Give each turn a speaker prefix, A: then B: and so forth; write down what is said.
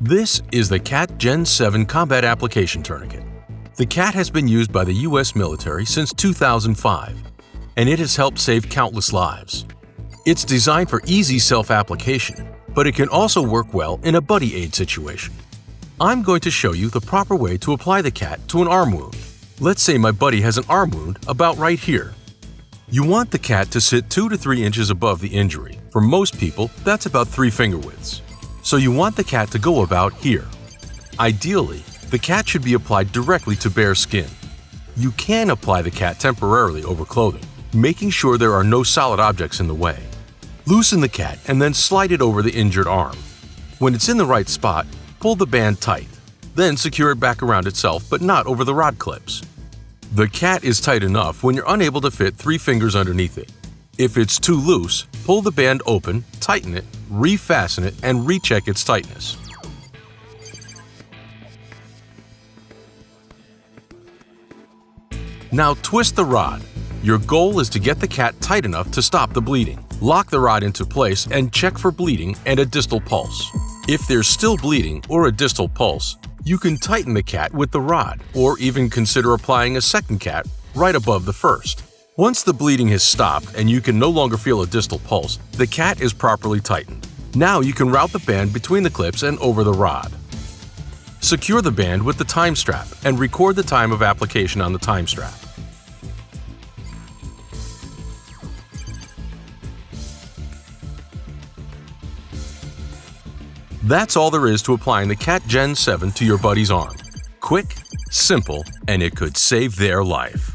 A: This is the C.A.T Gen 7 Combat Application Tourniquet. The C.A.T has been used by the U.S. military since 2005, and it has helped save countless lives. It's designed for easy self-application, but it can also work well in a buddy aid situation. I'm going to show you the proper way to apply the C.A.T to an arm wound. Let's say my buddy has an arm wound about right here. You want the C.A.T to sit 2 to 3 inches above the injury. For most people, that's about 3 finger widths. So you want the C.A.T to go about here. Ideally, the C.A.T should be applied directly to bare skin. You can apply the C.A.T temporarily over clothing, making sure there are no solid objects in the way. Loosen the C.A.T and then slide it over the injured arm. When it's in the right spot, pull the band tight. Then secure it back around itself, but not over the rod clips. The C.A.T is tight enough when you're unable to fit 3 fingers underneath it. If it's too loose, pull the band open, tighten it, refasten it, and recheck its tightness. Now twist the rod. Your goal is to get the C.A.T tight enough to stop the bleeding. Lock the rod into place and check for bleeding and a distal pulse. If there's still bleeding or a distal pulse, you can tighten the C.A.T with the rod, or even consider applying a second C.A.T right above the first. Once the bleeding has stopped and you can no longer feel a distal pulse, the C.A.T is properly tightened. Now you can route the band between the clips and over the rod. Secure the band with the time strap and record the time of application on the time strap. That's all there is to applying the C.A.T Gen 7 to your buddy's arm. Quick, simple, and it could save their life.